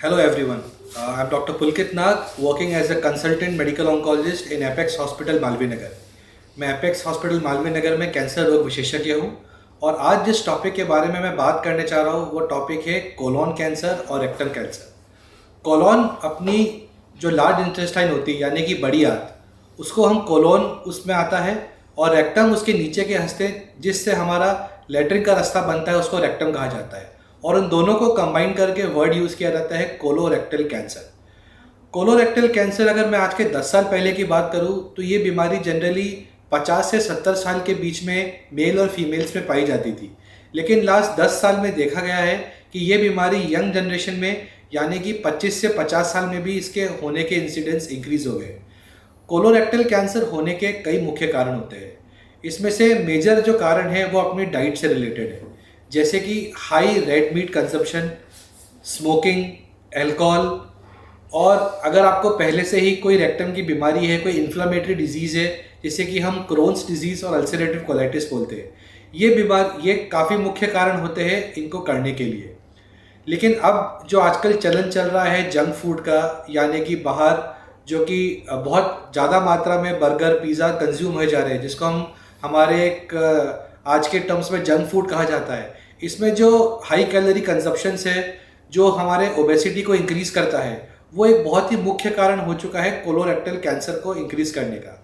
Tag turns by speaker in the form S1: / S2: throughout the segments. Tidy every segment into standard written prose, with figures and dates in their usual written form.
S1: Hello everyone. I'm Dr. Pulkit Nag, working as a consultant medical oncologist in Apex Hospital Malviya Nagar. मैं apex hospital Malviya Nagar में cancer रोग विशेषज्ञ हूँ और आज जिस टॉपिक के बारे में मैं बात करने चाह रहा हूँ वो टॉपिक है कोलोन कैंसर और रेक्टम कैंसर। कोलोन अपनी जो लार्ज इंटेस्टाइन होती है यानी कि बड़ी आंत, उसको हम कोलोन उसमें आता है और रेक्टम उसके नीचे के हस्ते जिससे हमारा लैट्रिन का रास्ता बनता है उसको रेक्टम कहा जाता है और उन दोनों को कंबाइन करके वर्ड यूज़ किया जाता है कोलोरेक्टल कैंसर। कोलोरेक्टल कैंसर अगर मैं आज के 10 साल पहले की बात करूं तो ये बीमारी जनरली 50 से 70 साल के बीच में मेल और फीमेल्स में पाई जाती थी, लेकिन लास्ट 10 साल में देखा गया है कि ये बीमारी यंग जनरेशन में यानी कि 25 से 50 साल में भी इसके होने के इंसिडेंस इंक्रीज हो गए। कोलोरेक्टल कैंसर होने के कई मुख्य कारण होते हैं। इसमें से मेजर जो कारण है वो अपनी डाइट से रिलेटेड है, जैसे कि high red meat consumption, smoking, alcohol, और अगर आपको पहले से ही कोई रेक्टम की बीमारी है, कोई इन्फ्लामेटरी डिजीज़ है जिसे कि हम क्रोन्स डिजीज़ और अल्सरेटिव कोलाइटिस बोलते हैं, ये काफ़ी मुख्य कारण होते हैं इनको करने के लिए। लेकिन अब जो आजकल चलन चल रहा है जंक फूड का, यानी कि बाहर जो कि बहुत ज़्यादा मात्रा में बर्गर पिज़्ज़ा कंज्यूम हो जा रहे हैं, जिसको हम हमारे एक आज के टर्म्स में जंक फूड कहा जाता है, इसमें जो हाई कैलोरी कंजप्शंस है जो हमारे ओबेसिटी को इंक्रीज़ करता है, वो एक बहुत ही मुख्य कारण हो चुका है कोलोरेक्टल कैंसर को इंक्रीज़ करने का।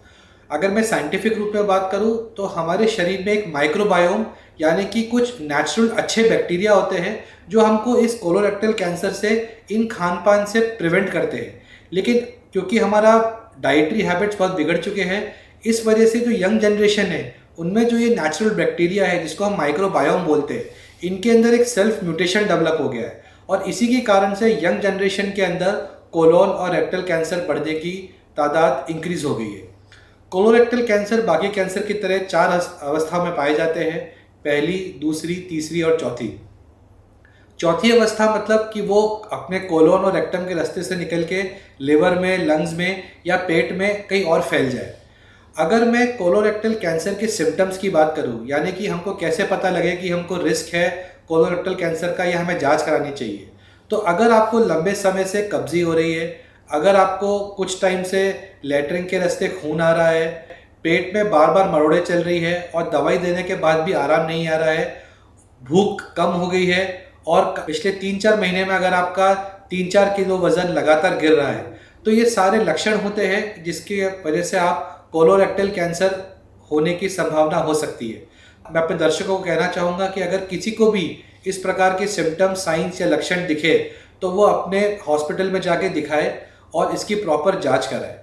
S1: अगर मैं साइंटिफिक रूप में बात करूं तो हमारे शरीर में एक माइक्रोबायोम यानी कि कुछ नेचुरल अच्छे बैक्टीरिया होते हैं जो हमको इस कोलोरेक्टल कैंसर से इन खान पान से प्रिवेंट करते हैं। लेकिन क्योंकि हमारा डाइटरी हैबिट्स बहुत बिगड़ चुके हैं, इस वजह से जो यंग जनरेशन है उनमें जो ये नेचुरल बैक्टीरिया है जिसको हम माइक्रोबायोम बोलते हैं, इनके अंदर एक सेल्फ म्यूटेशन डेवलप हो गया है और इसी के कारण से यंग जनरेशन के अंदर कोलोन और रेक्टल कैंसर बढ़ने की तादाद इंक्रीज हो गई है। कोलोरेक्टल कैंसर बाकी कैंसर की तरह 4 अवस्था में पाए जाते हैं, पहली, दूसरी, तीसरी और चौथी। चौथी अवस्था मतलब कि वो अपने कोलोन और रेक्टम के रास्ते से निकल के लिवर में, लंग्स में या पेट में कहीं और फैल जाए। अगर मैं कोलोरेक्टल कैंसर के सिम्टम्स की बात करूं, यानी कि हमको कैसे पता लगे कि हमको रिस्क है कोलोरेक्टल कैंसर का या हमें जांच करानी चाहिए, तो अगर आपको लंबे समय से कब्जी हो रही है, अगर आपको कुछ टाइम से लैट्रिन के रास्ते खून आ रहा है, पेट में बार बार मरोड़े चल रही है और दवाई देने के बाद भी आराम नहीं आ रहा है, भूख कम हो गई है और पिछले 3-4 महीने में अगर आपका 3-4 किलो वजन लगातार गिर रहा है, तो ये सारे लक्षण होते हैं जिसकी वजह से आप कोलोरेक्टल कैंसर होने की संभावना हो सकती है। मैं अपने दर्शकों को कहना चाहूँगा कि अगर किसी को भी इस प्रकार के सिम्टम, साइंस या लक्षण दिखे तो वो अपने हॉस्पिटल में जाके दिखाए और इसकी प्रॉपर जांच कराए।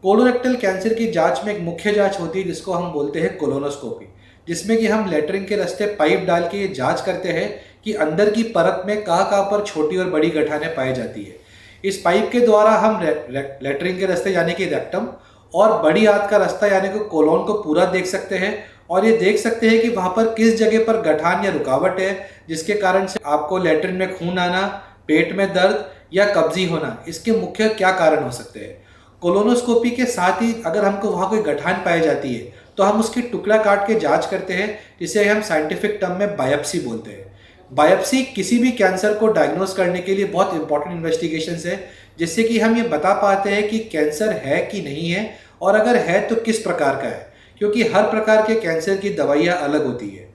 S1: कोलोरेक्टल कैंसर की जांच में एक मुख्य जांच होती है जिसको हम बोलते हैं कोलोनोस्कोपी, जिसमें कि हम लैट्रिन के रास्ते पाइप डाल के ये जांच करते हैं कि अंदर की परत में कहाँ पर छोटी और बड़ी गठानें पाई जाती है। इस पाइप के द्वारा हम लैट्रिन के रास्ते यानी कि रेक्टम और बड़ी आंत का रास्ता यानी कि कोलोन को पूरा देख सकते हैं और ये देख सकते हैं कि वहाँ पर किस जगह पर गठान या रुकावट है जिसके कारण से आपको लैट्रिन में खून आना, पेट में दर्द या कब्जी होना, इसके मुख्य क्या कारण हो सकते हैं। कोलोनोस्कोपी के साथ ही अगर हमको वहाँ कोई गठान पाई जाती है तो हम उसकी टुकड़ा काट के जांच करते हैं, जिसे हम साइंटिफिक टर्म में बायोप्सी बोलते हैं। बायोप्सी किसी भी कैंसर को डायग्नोज करने के लिए बहुत इंपॉर्टेंट इन्वेस्टिगेशन है, जिससे कि हम ये बता पाते हैं कि कैंसर है कि नहीं है और अगर है तो किस प्रकार का है, क्योंकि हर प्रकार के कैंसर की दवाइयाँ अलग होती है।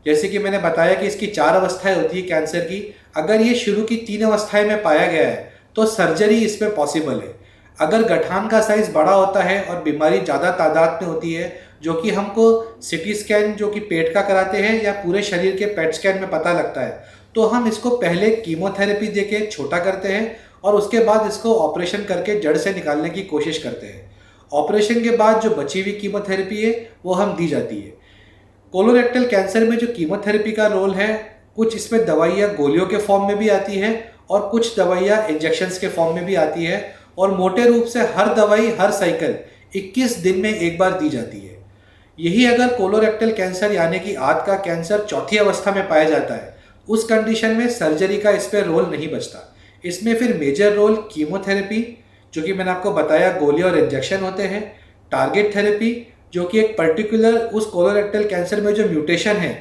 S1: जैसे कि मैंने बताया कि इसकी 4 अवस्थाएं होती है कैंसर की। अगर ये शुरू की 3 अवस्थाएं में पाया गया है तो सर्जरी इसमें पॉसिबल है। अगर गठान का साइज बड़ा होता है और बीमारी ज़्यादा तादाद में होती है, जो कि हमको सिटी स्कैन जो कि पेट का कराते हैं या पूरे शरीर के पेट स्कैन में पता लगता है, तो हम इसको पहले कीमोथेरेपी देके छोटा करते हैं और उसके बाद इसको ऑपरेशन करके जड़ से निकालने की कोशिश करते हैं। ऑपरेशन के बाद जो बची हुई कीमोथेरेपी है वो हम दी जाती है। कोलोरेक्टल कैंसर में जो कीमोथेरेपी का रोल है, कुछ इसमें दवाइयाँ गोलियों के फॉर्म में भी आती है और कुछ दवाइयाँ इंजेक्शंस के फॉर्म में भी आती है और मोटे रूप से हर दवाई हर साइकिल 21 दिन में एक बार दी जाती है। यही अगर कोलोरेक्टल कैंसर यानी कि आंत का कैंसर चौथी अवस्था में पाया जाता है, उस कंडीशन में सर्जरी का इस पर रोल नहीं बचता। इसमें फिर मेजर रोल कीमोथेरेपी, जो कि मैंने आपको बताया गोली और इंजेक्शन होते हैं, टारगेट थेरेपी जो कि एक पर्टिकुलर उस कोलोरेक्टल कैंसर में जो म्यूटेशन है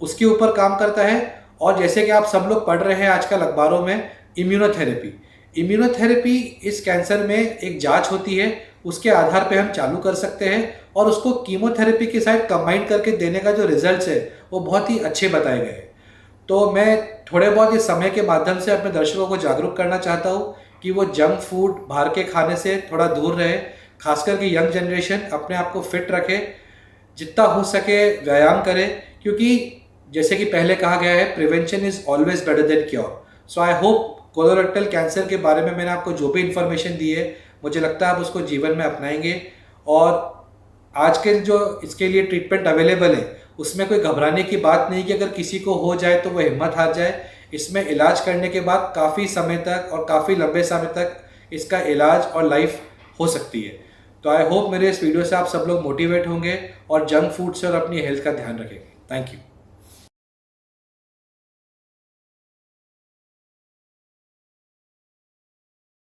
S1: उसके ऊपर काम करता है, और जैसे कि आप सब लोग पढ़ रहे हैं आजकल अखबारों में, इम्यूनोथेरेपी। इम्यूनोथेरेपी इस कैंसर में एक जांच होती है, उसके आधार पे हम चालू कर सकते हैं और उसको कीमोथेरेपी के साथ कंबाइन करके देने का जो रिजल्ट्स है वो बहुत ही अच्छे बताए गए हैं। तो मैं थोड़े बहुत इस समय के माध्यम से अपने दर्शकों को जागरूक करना चाहता हूँ कि वो जंक फूड बाहर के खाने से थोड़ा दूर रहे, खासकर कि यंग जनरेशन अपने आप को फिट रखे, जितना हो सके व्यायाम करें, क्योंकि जैसे कि पहले कहा गया है prevention is always better than cure. So I hope colorectal cancer के बारे में मैंने आपको जो भी इन्फॉर्मेशन दी है, मुझे लगता है आप उसको जीवन में अपनाएंगे। और आज के जो इसके लिए ट्रीटमेंट अवेलेबल है उसमें कोई घबराने की बात नहीं कि अगर किसी को हो जाए तो वह हिम्मत हार जाए। इसमें इलाज करने के बाद काफ़ी समय तक और काफ़ी लंबे समय तक इसका इलाज और लाइफ हो सकती है। तो आई होप मेरे इस वीडियो से आप सब लोग मोटिवेट होंगे और जंक फूड से और अपनी हेल्थ का ध्यान रखेंगे। Thank you.